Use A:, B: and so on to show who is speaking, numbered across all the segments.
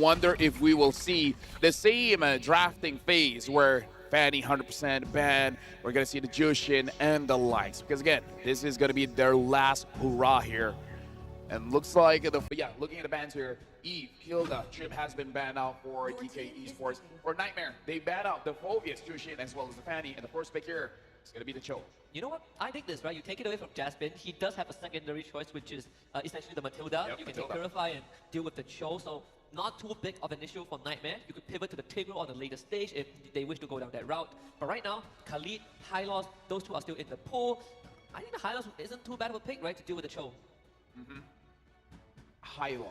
A: wonder if we will see the same drafting phase where Fanny 100% ban. We're going to see the Jushin and the likes. Because again, this is going to be their last hurrah here. And looks like, looking at the bans here, Eve, Hilda, Trip has been banned out for Geekay Esports. For Nightmare, they banned out the Phobius, Jushin, as well as the Fanny. And the first pick here is going to be the Cho.
B: You know what? I think this, right? You take it away from Jasmine. He does have a secondary choice, which is essentially the Matilda.
A: Yep,
B: you can
A: Matilda.
B: take Purify and deal with the Cho. So not too big of an issue for Nightmare. You could pivot to the Tigro on the later stage if they wish to go down that route. But right now, Khalid, Hylos, those two are still in the pool. I think the Hylos isn't too bad of a pick, right, to deal with the Cho.
A: Hylos.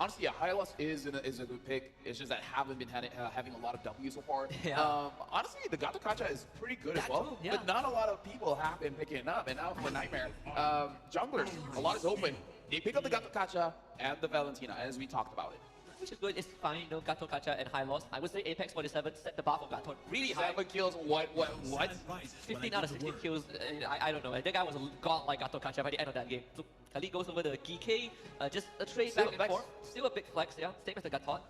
A: Honestly, yeah, Hylos is a good pick. It's just that haven't been having a lot of W so far.
B: Yeah.
A: Honestly, the Gato Kacha is pretty good as
B: That
A: well.
B: too, yeah.
A: But not a lot of people have been picking it up. And now for Nightmare, junglers, a lot is open. They pick up the Gato Kacha and the Valentina, as we talked about it.
B: Which is good. It's fine, you know, Gato Kacha and Hylos. I would say Apex 47 set the bar for Gato really high.
A: 7 kills, what?
B: 15 out of 16 kills, I don't know. That guy was a god like Gato Kacha by the end of that game. So Khalid goes over the Geekay, just a trade
A: Still
B: back
A: a
B: and
A: flex.
B: forth. Still a big flex, yeah. Same as the Gatot.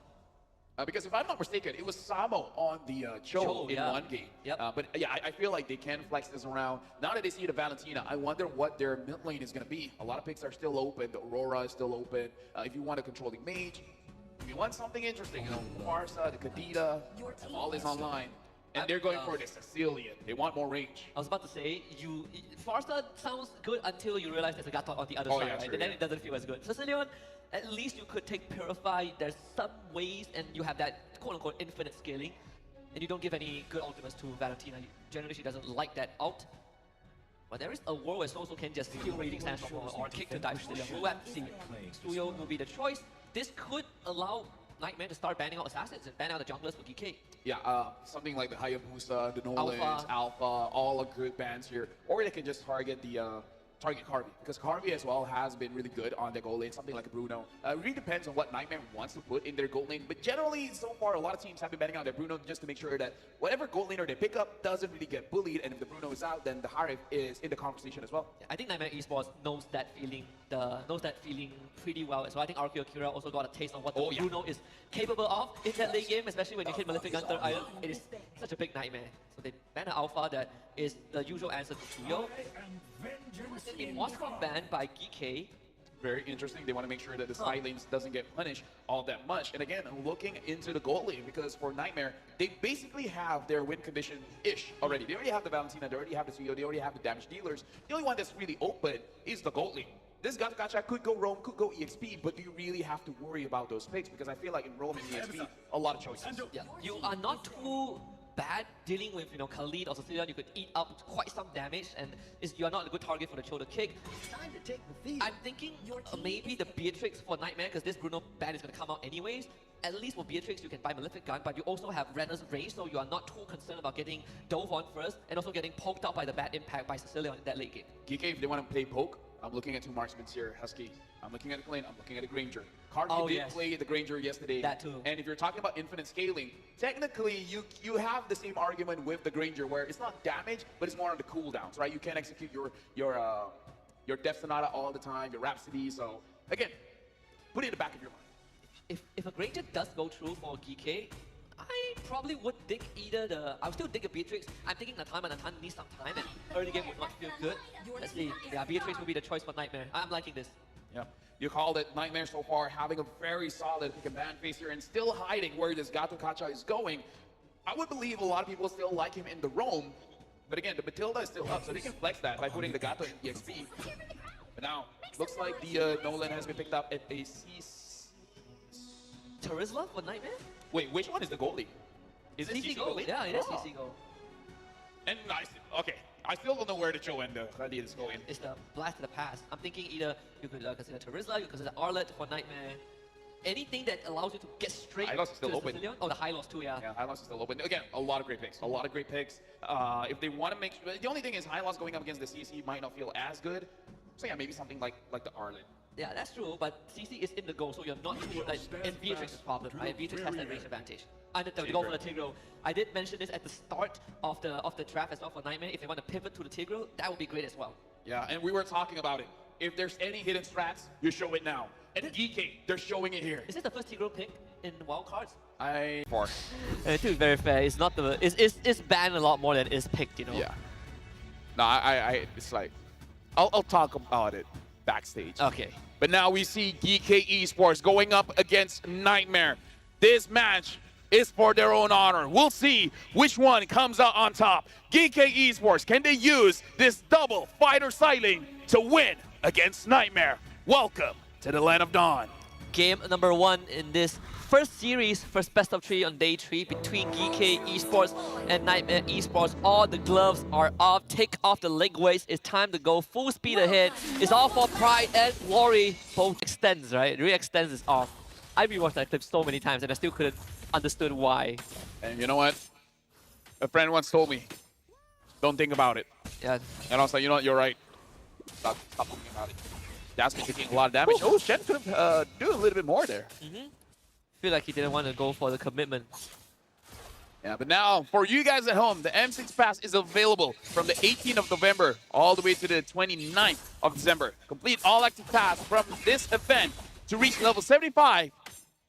A: Because if I'm not mistaken, it was Samo on the Cho in
B: yeah.
A: one game.
B: Yep.
A: But yeah, I feel like they can flex this around. Now that they see the Valentina, I wonder what their mid lane is going to be. A lot of picks are still open. The Aurora is still open. If you want a controlling mage, if you want something interesting, you know, Farsa, the Kadita, all is online. And they're going for the Sicilian. They want more range.
B: I was about to say, Farsa sounds good until you realize there's a Gatot on the other side,
A: yeah,
B: right?
A: true,
B: And then
A: yeah.
B: it doesn't feel as good. Sicilian, at least you could take Purify. There's some ways, and you have that quote-unquote infinite scaling. And you don't give any good ultimates to Valentina. Generally, she doesn't like that ult. But there is a world where Soso can just steal raiding stance from her or kick to dive Sicilian. We'll have to see. Suyo will be the choice. This could allow Nightmare to start banning out assassins and ban out the junglers for Geekay.
A: Yeah, something like the Hayabusa, the Nolans,
B: Alpha.
A: Alpha, all are good bans here. Or they can just target the Carvey, because Carvey as well has been really good on the goal lane, something like a Bruno. It really depends on what Nightmare wants to put in their goal lane, but generally, so far, a lot of teams have been betting on their Bruno just to make sure that whatever goal laner they pick up doesn't really get bullied, and if the Bruno is out, then the Harif is in the conversation as well.
B: Yeah, I think Nightmare Esports knows that feeling pretty well. So I think Arki Akira also got a taste of what the Bruno is capable of in that late game, especially when you hit Malefic Gun third item. It is such a big nightmare. So they ban an Alpha that is the usual answer to Suyo. It was banned by Geekay.
A: Very interesting. They want to make sure that the side lanes doesn't get punished all that much. And again, looking into the goal lane, because for Nightmare, they basically have their win condition-ish already. They already have the Valentina, they already have the Suyo, they already have the damage dealers. The only one that's really open is the goal lane. This Gato Gacha could go Roam, could go EXP, but do you really have to worry about those picks? Because I feel like in Roam and EXP, a lot of choices.
B: Yeah, you are not too bad dealing with, you know, Khalid or Sicilian. You could eat up quite some damage, and you are not a good target for the Cho to kick. I'm thinking maybe the Beatrix for Nightmare, because this Bruno ban is going to come out anyways. At least for Beatrix, you can buy Malefic Gun, but you also have Renner's range, so you are not too concerned about getting dove on first, and also getting poked out by the bad impact by Sicilian in that late game.
A: Geekay, if they want to play poke, I'm looking at two marksmen here, Husky. I'm looking at the Klein, I'm looking at the Granger. Carvey did play the Granger yesterday.
B: That too.
A: And if you're talking about infinite scaling, technically you have the same argument with the Granger where it's not damage, but it's more on the cooldowns, right? You can't execute your Death Sonata all the time, your Rhapsody, so again, put it in the back of your mind.
B: If a Granger does go through for Geekay, I probably would dig I'll still dig a Beatrix. I'm thinking Natan, but Natan needs some time, and early game would not feel good. Let's see. Yeah, Beatrix will be the choice for Nightmare. I'm liking this.
A: Yeah, you called it. Nightmare so far having a very solid pick and ban phase here and still hiding where this Gato Kacha is going. I would believe a lot of people still like him in the Roam, but again, the Matilda is still up, so they can flex that by putting the Gato in EXP. But now, looks like the Nolan has been picked up at a C.
B: Terizla for Nightmare?
A: Wait, which one is the goalie? Is it CC goalie?
B: Yeah, it is CC goal.
A: And I still don't know where the Cho and the Khalid is going.
B: It's the blast to the past. I'm thinking either you could consider Terizla, you could consider Arlet for Nightmare. Anything that allows you to get straight
A: Hylos is
B: to
A: still
B: the
A: open.
B: Sicilian. Oh, the Hylos too, yeah.
A: Yeah, Hylos is still open. Again, a lot of great picks. A lot of great picks. If they want to make sure, the only thing is Hylos going up against the CC might not feel as good. So yeah, maybe something like the Arlet.
B: Yeah, that's true, but CC is in the goal, so you're not too, like, it's Beatrix's problem, right? Beatrix has that range advantage. And the goal for the Tigro. I did mention this at the start of the draft as well for Nightmare. If they want to pivot to the Tigro, that would be great as well.
A: Yeah, and we were talking about it. If there's any hidden strats, you show it now. And Geekay, they're showing it here.
B: Is this the first Tigro pick? in wild cards.
A: Four.
B: To be very fair, it's not the it's banned a lot more than it's picked, you know.
A: Yeah. No, it's like, I'll talk about it backstage.
B: Okay.
A: But now we see Geekay Esports going up against Nightmare. This match is for their own honor. We'll see which one comes out on top. Geekay Esports, can they use this double fighter side lane to win against Nightmare? Welcome to the Land of Dawn.
B: Game number 1 in this first series, first best of 3 on day 3 between Geekay Esports and Nightmare Esports. All the gloves are off. Take off the leg weights. It's time to go full speed ahead. It's all for pride and glory. Both extends, right? Re-extends is off. I rewatched that clip so many times and I still couldn't understood why.
A: And you know what? A friend once told me, don't think about it.
B: Yeah.
A: And I was like, you know what, you're right. Stop thinking about it. Jasmine taking a lot of damage. Oh, Shen could have do a little bit more there.
B: Feel like he didn't want to go for the commitment.
A: Yeah, but now for you guys at home, the M6 Pass is available from the 18th of November all the way to the 29th of December. Complete all active tasks from this event to reach level 75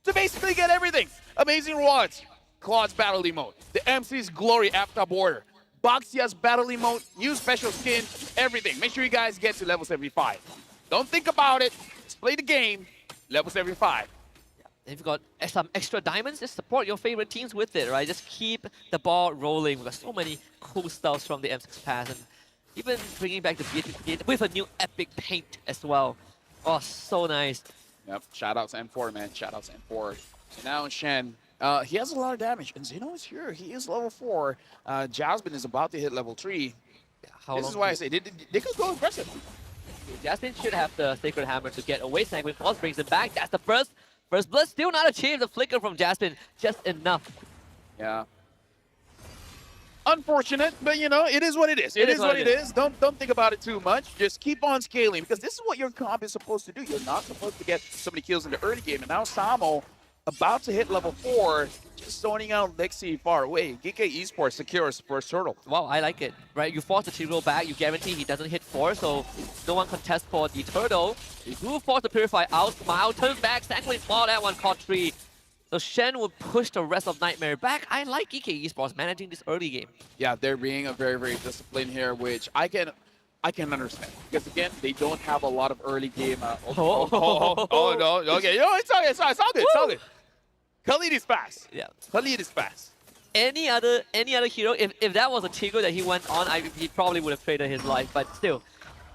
A: to basically get everything. Amazing rewards, Claude's battle emote, the MC's Glory After Border, Boxia's battle emote, new special skin, everything. Make sure you guys get to level 75. Don't think about it. Just play the game. Level 75.
B: If you've got some extra diamonds, just support your favorite teams with it, right? Just keep the ball rolling. We've got so many cool stuffs from the M6 Pass, and even bringing back the BO3 with a new epic paint as well. Oh, so nice.
A: Yep, shoutouts N4, man. Shoutouts N4. And now Shen, he has a lot of damage. And Zeno is here. He is level 4. Jasmine is about to hit level 3. This is why I say they could go aggressive.
B: Jasmine should have the Sacred Hammer to get away. Sanguine Force brings him back. That's the first blood. Still not achieved. The flicker from Jasmine, just enough.
A: Yeah. Unfortunate, but you know, it is what it is. It is what it is. Don't think about it too much. Just keep on scaling, because this is what your comp is supposed to do. You're not supposed to get so many kills in the early game. And now Samo, about to hit level 4, just zoning out Lexi far away. Geekay Esports secures first turtle.
B: Wow, I like it. Right, you force the Tyrael back, you guarantee he doesn't hit 4, so no one contests for the turtle. You do force the Purify out, Smile turns back, Sanguine Claw, that one caught 3. So Shen will push the rest of Nightmare back. I like Geekay Esports managing this early game.
A: Yeah, they're being a very, very disciplined here, which I can understand. Because again, they don't have a lot of early game. Oh no, okay, yo, it's all good, it's all good, it's all good. Khalid is fast.
B: Yeah.
A: Khalid is fast.
B: Any other hero, if that was a Tigger that he went on, he probably would have traded his life. But still,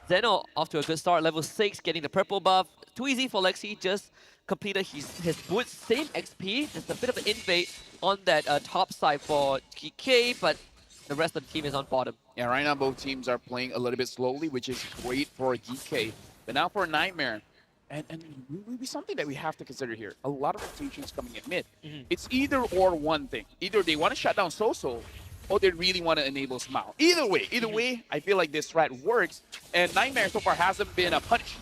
B: Zeno off to a good start, level 6, getting the purple buff. Too easy for Lexi, just completed his boots, same XP. Just a bit of an invade on that top side for GK, but the rest of the team is on bottom.
A: Yeah, right now both teams are playing a little bit slowly, which is great for GK. But now for Nightmare, and will be something that we have to consider here. A lot of rotations coming in mid. It's either or one thing. Either they want to shut down Soso, or they really want to enable Smile. Either way, I feel like this strat works, and Nightmare so far hasn't been punished.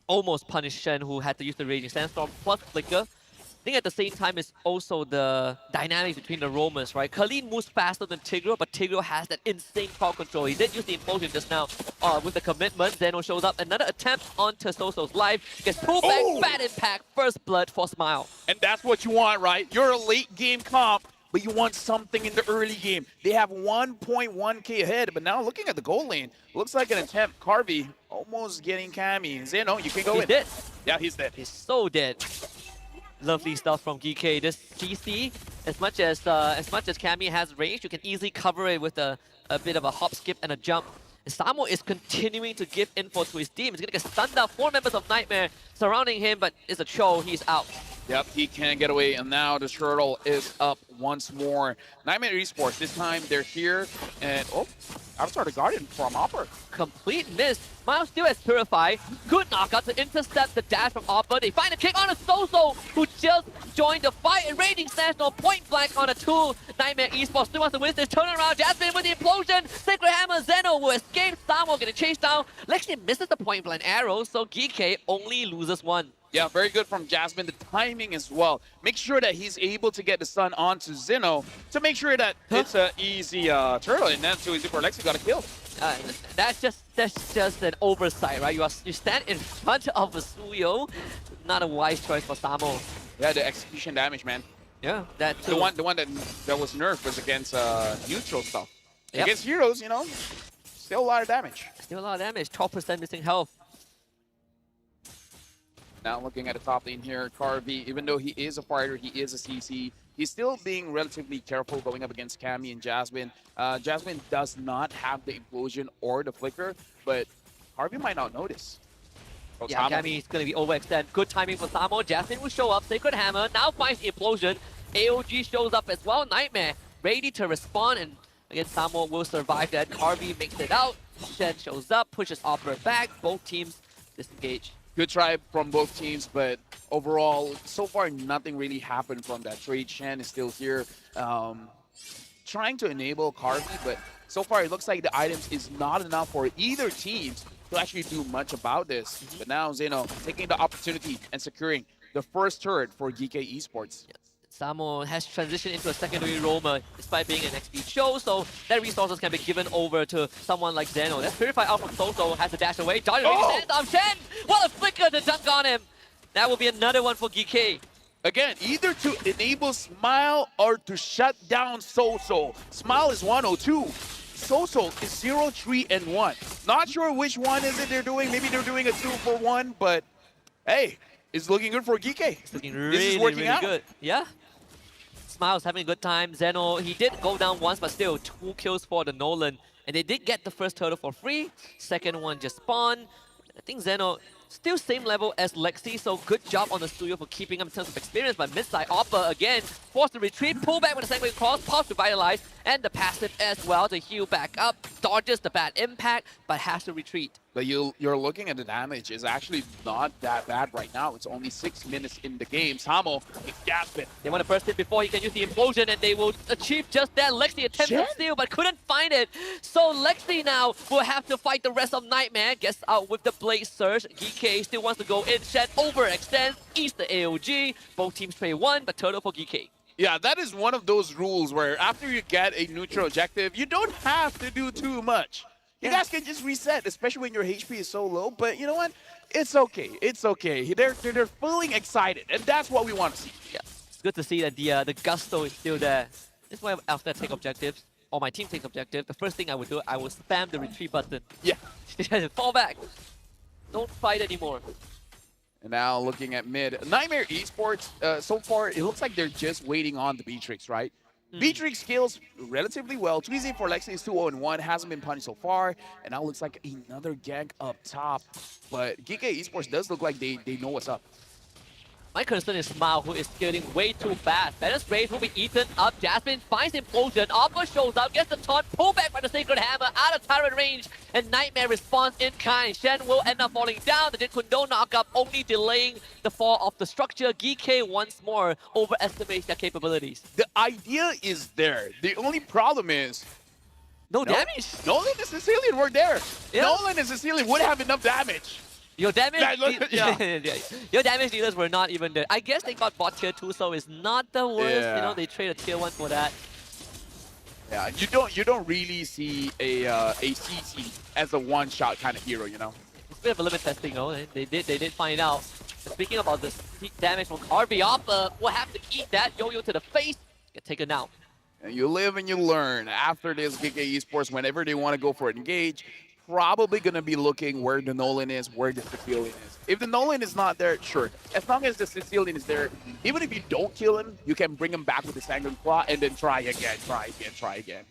B: Almost punished Shen, who had to use the Raging Sandstorm plus Flicker. I think at the same time, it's also the dynamics between the roamers, right? Khalid moves faster than Tigreal, but Tigreal has that insane crowd control. He did use the implosion just now with the commitment. Zeno shows up. Another attempt onto Soso's life. Gets pulled back, bad impact. First blood for Smile.
A: And that's what you want, right? You're a late game comp, but you want something in the early game. They have 1.1k ahead, but now looking at the goal lane, looks like an attempt. Carvey almost getting Cammy. Zeno, you can go in.
B: He's dead.
A: Yeah, he's dead.
B: He's so dead. Lovely stuff from Geekay. This CC, as much as Cammy has range, you can easily cover it with a bit of a hop, skip, and a jump. And Samo is continuing to give info to his team. He's gonna get stunned out. 4 members of Nightmare surrounding him, but it's a Cho. He's out.
A: Yep, he can't get away, and now the turtle is up once more. Nightmare Esports, this time they're here, and outside the Guardian from Opera.
B: Complete miss. Smile still has Purify. Good knockout to intercept the dash from Opera. They find a kick on a Soso, who just joined the fight. And Raging National point blank on a 2. Nightmare Esports still wants to win this turnaround. Jasmine with the implosion. Sacred Hammer, Zeno will escape. Samo getting chased down. Lexi misses the point blank arrow, so Geekay only loses 1.
A: Yeah, very good from Jasmine. The timing as well. Make sure that he's able to get the stun onto Zeno to make sure that it's an easy turtle, and that's too easy for Lexi. Got a kill.
B: That's just That's just an oversight, right? You stand in front of a Suyo. Not a wise choice for Samo.
A: Yeah, the execution damage, man.
B: Yeah, that too.
A: The one that was nerfed was against neutral stuff.
B: Yep.
A: Against heroes, you know, still a lot of damage.
B: Still a lot of damage. 12% missing health.
A: Now looking at the top lane here, Carvey, even though he is a fighter, he is a CC, he's still being relatively careful going up against Cammy and Jasmine. Jasmine does not have the implosion or the flicker, but Carvey might not notice. So
B: Yeah,
A: Samo-
B: Cammy is going to be overextend. Good timing for Samo. Jasmine will show up. Sacred Hammer now finds the implosion. AOG shows up as well. Nightmare ready to respond, and again, Samo will survive that. Carvey makes it out. Shen shows up, pushes Opera back. Both teams disengage.
A: Good try from both teams, but overall, so far nothing really happened from that trade. Shen is still here, trying to enable Carvey, but so far it looks like the items is not enough for either teams to actually do much about this. But now Zeno taking the opportunity and securing the first turret for Geekay Esports.
B: Samo has transitioned into a secondary roamer despite being an XP show, so that resources can be given over to someone like Zeno. That's purified out from Soso, has to dash away. Dodge stands on Shen! What a flicker to dunk on him! That will be another one for Geekay.
A: Again, either to enable Smile or to shut down Soso. Smile is 102. Soso is 0, 3, and 1. Not sure which one is it they're doing. Maybe they're doing a 2-for-1, but hey, it's looking good for Geekay.
B: It's looking
A: This is
B: really,
A: working
B: really
A: out.
B: good. Yeah. Smile's having a good time. Zeno, he did go down once, but still 2 kills for the Nolan. And they did get the first turtle for free. Second one just spawned. I think Zeno still same level as Lexi, so good job on the studio for keeping him in terms of experience. But mid-side Oppa again, forced to retreat, pull back with a second cross, pause to vitalize, and the passive as well to heal back up. Dodges the bad impact, but has to retreat.
A: But you're looking at the damage is actually not that bad right now. It's only 6 minutes in the game. Samo is gasping.
B: They want to burst it before he can use the implosion, and they will achieve just that. Lexi attempts to steal, but couldn't find it. So Lexi now will have to fight the rest of Nightmare. Gets out with the Blade Surge. Geekay still wants to go in. Shen overextends, eats the AOG. Both teams trade 1, but turtle for Geekay.
A: Yeah, that is one of those rules where after you get a neutral objective, you don't have to do too much. You guys can just reset, especially when your HP is so low. But you know what? It's okay. It's okay. They're feeling excited, and that's what we want to see.
B: Yeah, it's good to see that the gusto is still there. This is why after I take objectives, or my team takes objective, the first thing I would do, I will spam the retreat button.
A: Yeah.
B: Fall back. Don't fight anymore.
A: And now looking at mid, Nightmare Esports, so far it looks like they're just waiting on the Beatrix, right? Beatrix scales relatively well. 3Z for Lexi is 2-0-1, hasn't been punished so far. And now looks like another gank up top. But Geekay Esports does look like they know what's up.
B: My concern is Smile, who is scaling way too fast. Balance Brave will be eaten up. Jasmine finds implosion. Oppa shows up, gets the taunt, pulled back by the Sacred Hammer, out of turret range, and Nightmare responds in kind. Shen will end up falling down. The Jin Kundo knockup only delaying the fall of the structure. Geekay once more overestimates their capabilities.
A: The idea is there. The only problem is
B: No damage.
A: Nolan and Sicilian were there.
B: Yeah.
A: Nolan and Sicilian would have enough damage.
B: Your damage,
A: Yeah.
B: your damage dealers were not even there. I guess they got bot tier 2, so it's not the worst.
A: Yeah.
B: You know, they trade a tier 1 for that.
A: Yeah, you don't really see a CC as a one-shot kind of hero, you know.
B: It's a bit of a limit testing, though. They did find out. Speaking about the damage from Carvey, Oppa will have to eat that yo-yo to the face. Get taken out.
A: And you live and you learn. After this, Geekay Esports, whenever they want to go for an engage, probably going to be looking where the Nolan is, where the Sicilian is. If the Nolan is not there, sure. As long as the Sicilian is there, even if you don't kill him, you can bring him back with the Sanguine Claw and then try again, try again.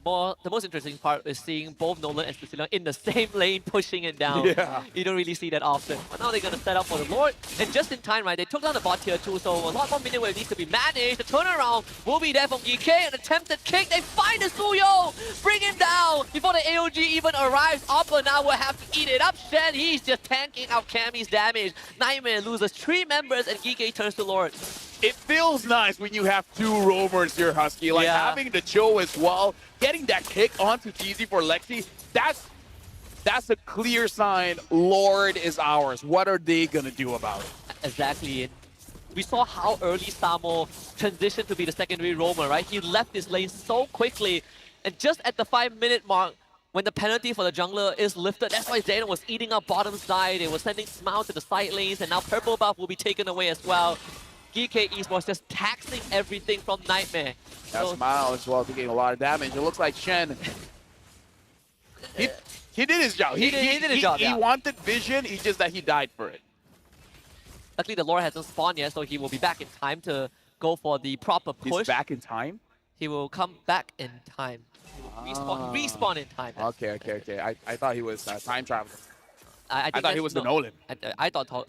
B: The most interesting part is seeing both Nolan and Sicilian in the same lane pushing it down.
A: Yeah.
B: You don't really see that often. But now they're going to set up for the Lord. And just in time, right, they took down the bot tier 2, so a lot more minute wave needs to be managed. The turnaround will be there from Geekay. An attempted kick. They find the Suyo! Bring him down before the AOG even arrives. Oppa now will have to eat it up. Shen, he's just tanking out Cammy's damage. Nightmare loses 3 members and Geekay turns to Lord.
A: It feels nice when you have 2 roamers here, Husky. Like having the Joe as well, getting that kick onto TZ for Lexi, that's a clear sign Lord is ours. What are they gonna do about it?
B: Exactly. We saw how early Samo transitioned to be the secondary roamer, right? He left his lane so quickly, and just at the 5-minute mark, when the penalty for the jungler is lifted, that's why Zeno was eating up bottom side. They were sending Smile to the side lanes, and now purple buff will be taken away as well. Geekay Esports just taxing everything from Nightmare.
A: That Smile as well taking a lot of damage. It looks like Shen. He did his job.
B: He did his job.
A: He wanted vision. It's just that he died for it.
B: Luckily, the Lord hasn't spawned yet, so he will be back in time to go for the proper push.
A: He's back in time?
B: He will come back in time. Respawn in time.
A: Okay. I thought he was time traveling.
B: I
A: thought he was the Nolan.
B: I thought so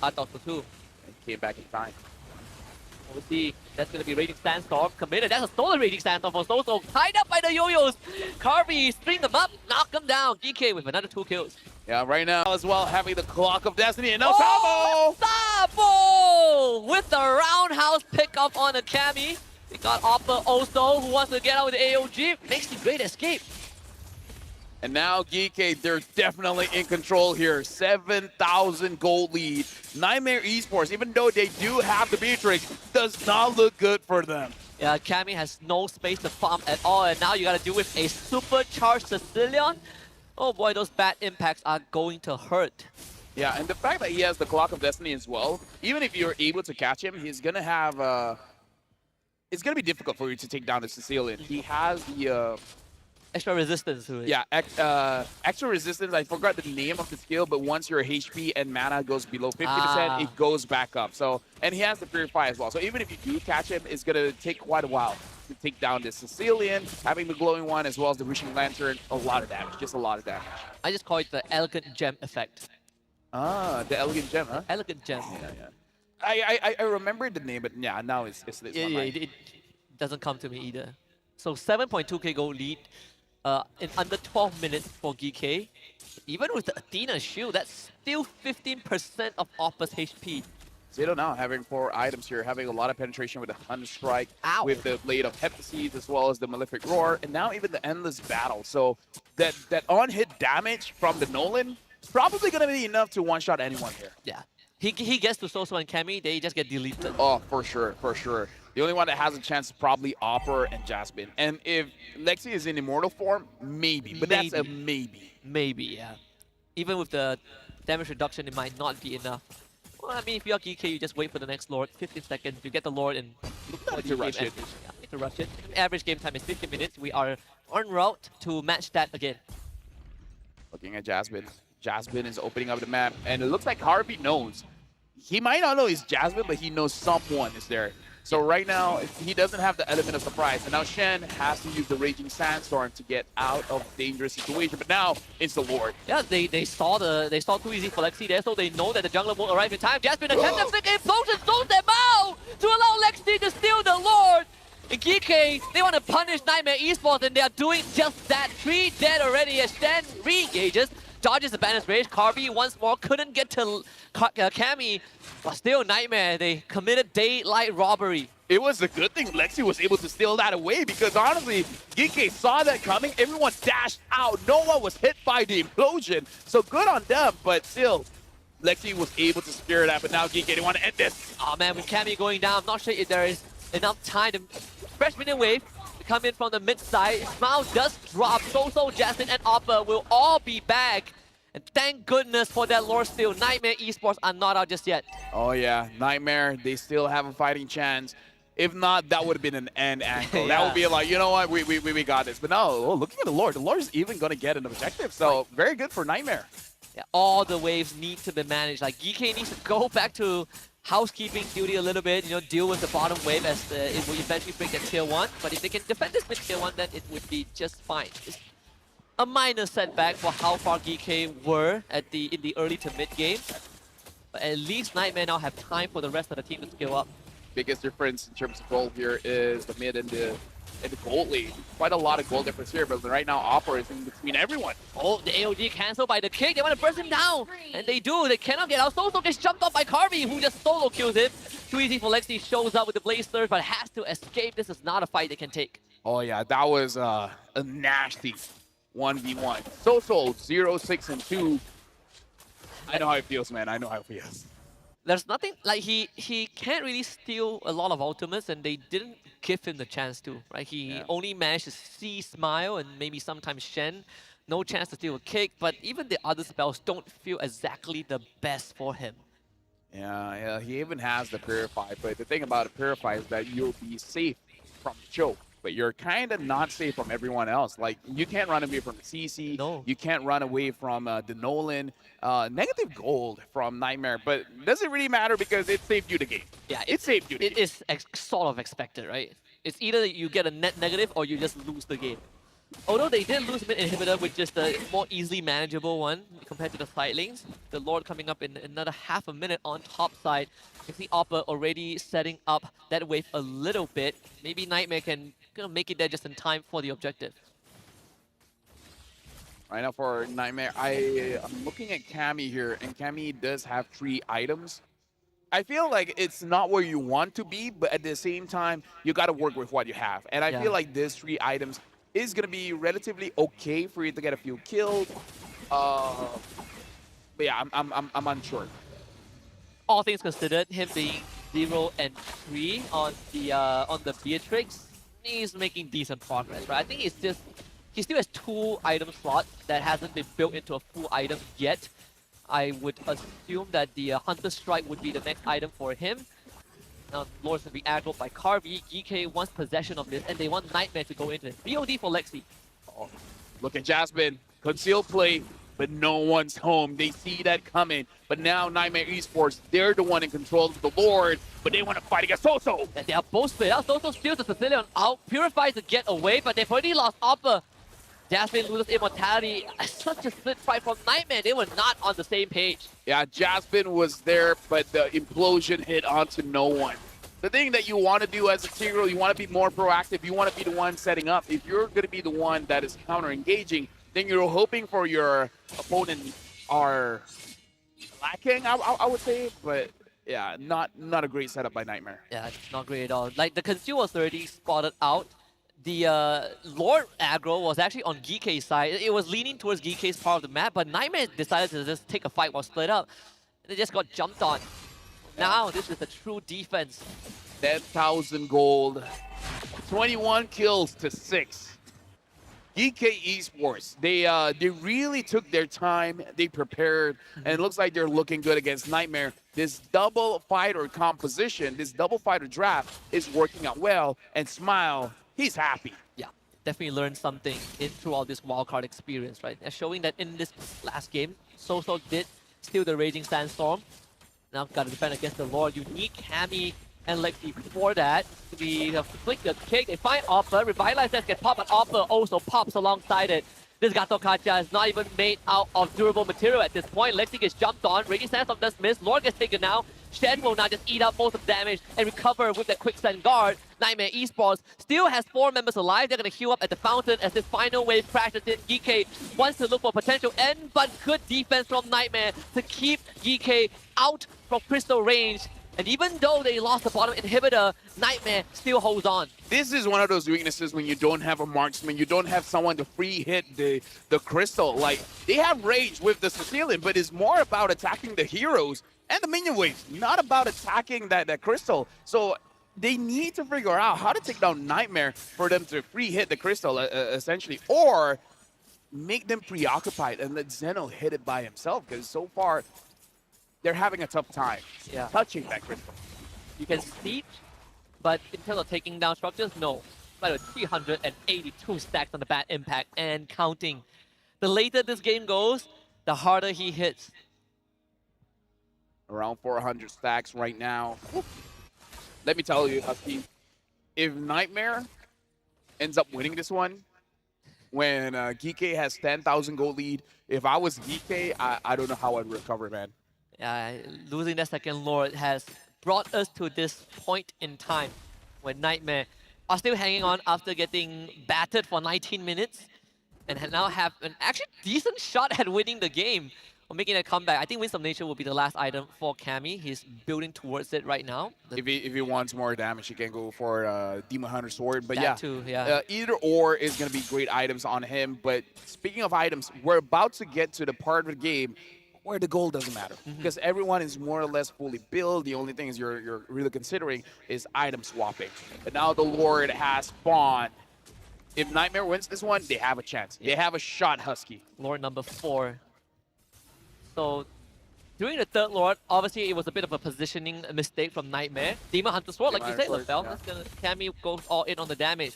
B: too.
A: And came back in time.
B: We'll see. That's going to be Raging Sandstorm committed. That's a stolen Raging Sandstorm for Soso. Tied up by the Yo-Yos. Carby string them up, knock them down. DK with another 2 kills.
A: Yeah, right now as well, having the Clock of Destiny. And now Sabo!
B: Sabo! With the roundhouse pickup on the Cammy. We got Oppa also, who wants to get out with the AOG. Makes the great escape.
A: And now Geekay, they're definitely in control here. 7,000 gold lead. Nightmare Esports, even though they do have the Beatrix, does not look good for them.
B: Yeah, Cammy has no space to farm at all, and now you gotta deal with a supercharged Sicilian. Oh boy, those bad impacts are going to hurt.
A: Yeah, and the fact that he has the Clock of Destiny as well, even if you're able to catch him, he's gonna have it's gonna be difficult for you to take down the Sicilian. He has the
B: extra resistance to it.
A: Yeah, extra resistance. I forgot the name of the skill, but once your HP and mana goes below 50%, it goes back up. So, and he has the Purify as well. So even if you do catch him, it's gonna take quite a while to take down the Sicilian. Having the glowing one as well as the Wishing Lantern, a lot of damage, just a lot of damage.
B: I just call it the Elegant Gem effect.
A: Ah, the Elegant Gem, huh?
B: Elegant Gem.
A: Yeah. I remember the name, but yeah, now it's
B: it doesn't come to me either. So 7.2k gold lead. In under 12 minutes for Geekay. Even with the Athena shield, that's still 15% of Oppa's HP.
A: Zero now having 4 items here, having a lot of penetration with the Thunder Strike, with the Blade of Heptaseeds, as well as the Malefic Roar, and now even the Endless Battle. So that on-hit damage from the Nolan is probably going to be enough to one-shot anyone here.
B: Yeah. He gets to Soso and Cammy, they just get deleted.
A: Oh, for sure, for sure. The only one that has a chance is probably Opera and Jasmine. And if Lexi is in Immortal form, maybe. But that's a maybe.
B: Maybe, yeah. Even with the damage reduction, it might not be enough. Well, I mean, if you're Geekay, you just wait for the next Lord. 15 seconds, you get the Lord and look for the
A: rush it.
B: Yeah, need to rush it. Average game time is 50 minutes. We are en route to match that again.
A: Looking at Jasmine. Jasmine is opening up the map. And it looks like Harvey knows. He might not know it's Jasmine, but he knows someone is there. So right now, he doesn't have the element of surprise. And now Shen has to use the Raging Sandstorm to get out of dangerous situation. But now it's the Lord.
B: Yeah, they saw too easy for Lexi there, so they know that the jungler won't arrive in time. Jasmine attempts to flick implosion, throws them out to allow Lexi to steal the Lord. And Geekay, they want to punish Nightmare Esports, and they are doing just that. 3 dead already as Shen re-engages. Dodges the Banner's Rage. Carby once more couldn't get to Cammy, but still Nightmare. They committed daylight robbery.
A: It was a good thing Lexi was able to steal that away because honestly, Geekay saw that coming. Everyone dashed out. No one was hit by the implosion. So good on them, but still, Lexi was able to spear that. But now Geekay, they want to end this.
B: Oh man, with Cammy going down, I'm not sure if there is enough time to fresh minion wave. Come in from the mid side. Smile does drop. Soso, Jasmine, and Oppa will all be back. And thank goodness for that Lord steal. Nightmare Esports are not out just yet.
A: Oh yeah, Nightmare, they still have a fighting chance. If not, that would have been an end angle.
B: Yeah.
A: That would be like, you know what, we got this. But no, looking at the Lord is even going to get an objective. So very good for Nightmare.
B: Yeah, all the waves need to be managed. Like Geekay needs to go back to housekeeping duty a little bit, deal with the bottom wave as it will eventually break that tier 1. But if they can defend this mid tier 1, then it would be just fine. It's a minor setback for how far Geekay were in the early to mid game. But at least Nightmare now have time for the rest of the team to scale up.
A: Biggest difference in terms of gold here is the mid and the gold lead. Quite a lot of gold difference here, but right now Opera is in between everyone.
B: Oh, the AOG canceled by the kick. They want to burst him down. And they do. They cannot get out. Soso gets jumped off by Carby, who just solo kills him. Too easy for Lexi. Shows up with the Blaze Surge, but has to escape. This is not a fight they can take.
A: Oh yeah, that was a nasty 1v1. Soso 0, 6, and 2. I know how it feels, man. I know how it feels.
B: There's nothing, like he can't really steal a lot of ultimates, and they didn't give him the chance to, right? He only managed to see Smile and maybe sometimes Shen no chance to steal a kick, but even the other spells don't feel exactly the best for him.
A: Yeah, he even has the Purify, but the thing about a Purify is that you'll be safe from the choke, but you're kind of not safe from everyone else. Like, you can't run away from the CC,
B: No.
A: you can't run away from the Nolan, negative gold from Nightmare, but doesn't really matter because it saved you the game.
B: Yeah,
A: It saved you the
B: it
A: game.
B: is sort of expected, right? It's either you get a net negative or you just lose the game. Although they did lose mid inhibitor, which is the more easily manageable one compared to the side lanes. The Lord coming up in another half a minute on top side. You see Oppa already setting up that wave a little bit. Maybe Nightmare can make it there just in time for the objective.
A: Right now for Nightmare, I'm looking at Cammy here, and Cammy does have 3 items. I feel like it's not where you want to be, but at the same time, you got to work with what you have. And I
B: Yeah.
A: feel like this 3 items is going to be relatively okay for you to get a few kills. But yeah, I'm unsure.
B: All things considered, him being 0 and 3 on the Beatrix, he's making decent progress, right? I think it's just he still has 2 item slots that hasn't been built into a full item yet. I would assume that the Hunter Strike would be the next item for him. Now, Lord's going to be aggroed by Carby. Geekay wants possession of this, and they want Nightmare to go into it. BOD for Lexi.
A: Oh, look at Jasmine. Concealed play, but no one's home. They see that coming. But now Nightmare Esports, they're the one in control of the Lord, but they want to fight against Soso.
B: And they are both split out. Soso steals the Sicilian out, purifies to get away, but they've already lost Oppa. Jasmine loses immortality. Such a split fight from Nightmare. They were not on the same page.
A: Yeah, Jasmine was there, but the implosion hit onto no one. The thing that you want to do as a hero, you want to be more proactive. You want to be the one setting up. If you're going to be the one that is counter-engaging, then you're hoping for your opponent are lacking, I would say. But yeah, not a great setup by Nightmare.
B: Yeah, it's not great at all. Like, the Conceal was already spotted out. The Lord aggro was actually on Geekay's side. It was leaning towards Geekay's part of the map, but Nightmare decided to just take a fight while split up. They just got jumped on. Now, this is a true defense.
A: 10,000 gold, 21 kills to 6. Geekay Esports, they really took their time, they prepared, and it looks like they're looking good against Nightmare. This double fighter composition, this double fighter draft is working out well, and Smile, he's happy.
B: Yeah, definitely learned something through all this wildcard experience, right? And showing that in this last game, Soso did steal the Raging Sandstorm. Now got to defend against the Lord. You need Cammy and Lexi before that to be flick the kick. They find Oppa. Revitalize that gets popped, but Oppa also pops alongside it. This Gato Kacha is not even made out of durable material at this point. Lexi gets jumped on. Raging Sandstorm does miss. Lord gets taken now. Shen will now just eat up most of the damage and recover with that quick send guard. Nightmare Esports still has 4 members alive. They're going to heal up at the fountain as this final wave crashes in. Geekay wants to look for potential end, but good defense from Nightmare to keep Geekay out from crystal range. And even though they lost the bottom inhibitor, Nightmare still holds on.
A: This is one of those weaknesses when you don't have a marksman, you don't have someone to free hit the crystal. Like, they have rage with the Sicilian, but it's more about attacking the heroes and the minion waves, not about attacking that crystal. So they need to figure out how to take down Nightmare for them to free hit the crystal, essentially, or make them preoccupied and let Zeno hit it by himself, because so far they're having a tough time touching that crystal.
B: You can siege, but in terms of taking down structures, no. But 382 stacks on the bad impact and counting. The later this game goes, the harder he hits.
A: Around 400 stacks right now. Let me tell you, Husky, if Nightmare ends up winning this one, when Geekay has 10,000 gold lead, if I was Geekay, I don't know how I'd recover, man.
B: Losing that second Lord has brought us to this point in time when Nightmare are still hanging on after getting battered for 19 minutes and now have an actually decent shot at winning the game or making a comeback. I think Winds of Nature will be the last item for Cammy. He's building towards it right now.
A: If he wants more damage, he can go for Demon Hunter Sword. But
B: that too, yeah.
A: Either or is going to be great items on him. But speaking of items, we're about to get to the part of the game where the gold doesn't matter, because everyone is more or less fully built. The only thing is you're really considering is item swapping. But now the Lord has spawned if Nightmare wins this one, they have a chance. They have a shot, Husky.
B: Lord number 4. So during the third Lord, obviously it was a bit of a positioning mistake from Nightmare. Demon Hunter Sword, like you said, LaFell, that's gonna Cammy goes all in on the damage.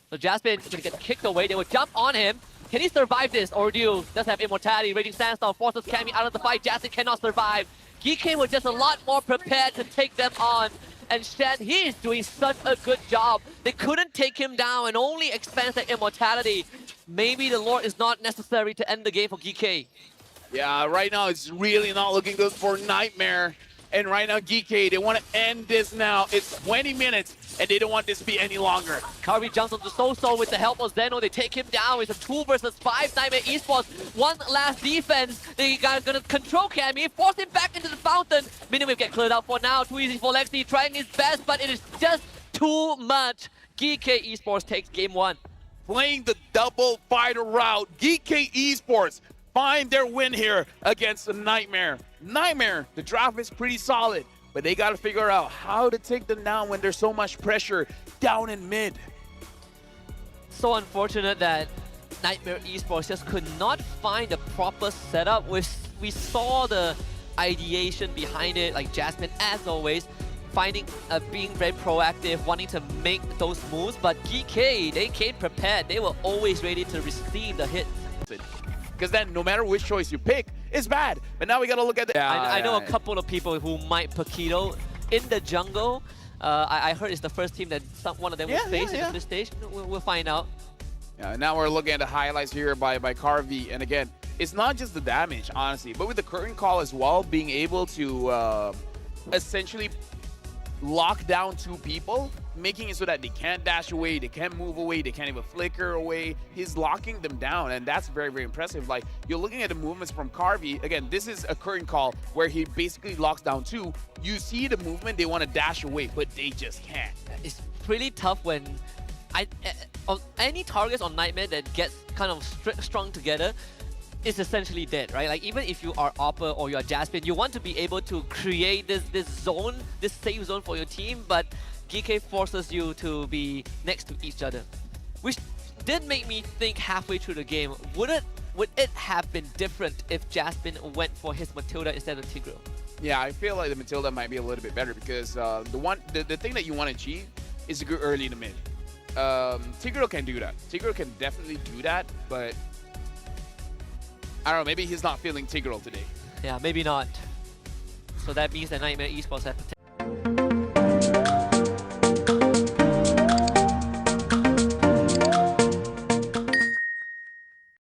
B: So Jasmine is gonna get kicked away. They will jump on him. Can he survive this ordeal? Does have immortality. Raging Sandstorm forces Cammy out of the fight. Jasmine cannot survive. Geekay was just a lot more prepared to take them on. And Shen, he is doing such a good job. They couldn't take him down and only expense their immortality. Maybe the Lord is not necessary to end the game for Geekay.
A: Yeah, right now it's really not looking good for Nightmare. And right now, Geekay, they want to end this now. It's 20 minutes, and they don't want this to be any longer.
B: Kirby jumps onto So with the help of Zeno. They take him down. It's a 2 versus 5 Nightmare Esports. One last defense. They are going to control Cammy, force him back into the fountain. Miniwave get cleared out for now. Too easy for Lexi, trying his best, but it is just too much. Geekay Esports takes game 1.
A: Playing the double fighter route, Geekay Esports find their win here against the Nightmare. Nightmare, the draft is pretty solid, but they got to figure out how to take them down when there's so much pressure down in mid.
B: So unfortunate that Nightmare Esports just could not find a proper setup. We saw the ideation behind it, like Jasmine, as always, being very proactive, wanting to make those moves, but Geekay, they came prepared. They were always ready to receive the hits.
A: Because then no matter which choice you pick, it's bad. But now we got to look at the...
B: I know a couple of people who might Paquito in the jungle. I heard it's the first team that one of them will face at this stage. We'll find out.
A: Yeah, now we're looking at the highlights here by Carvey. And again, it's not just the damage, honestly, but with the curtain call as well, being able to essentially lock down 2 people, making it so that they can't dash away, they can't move away, they can't even flicker away. He's locking them down, and that's very, very impressive. Like, you're looking at the movements from Carvey. Again, this is a curtain call where he basically locks down 2. You see the movement, they want to dash away, but they just can't.
B: It's pretty tough when any targets on Nightmare that gets kind of strung together is essentially dead, right? Like, even if you are Oppa or you are Jasmine, you want to be able to create this zone, this safe zone for your team, but Geekay forces you to be next to each other, which did make me think halfway through the game, would it have been different if Jasmine went for his Matilda instead of Tigreal?
A: Yeah, I feel like the Matilda might be a little bit better because the thing that you want to achieve is to go early in the mid. Tigreal can do that. Tigreal can definitely do that, but I don't know, maybe he's not feeling Tigreal today.
B: Yeah, maybe not. So that means that Nightmare Esports have to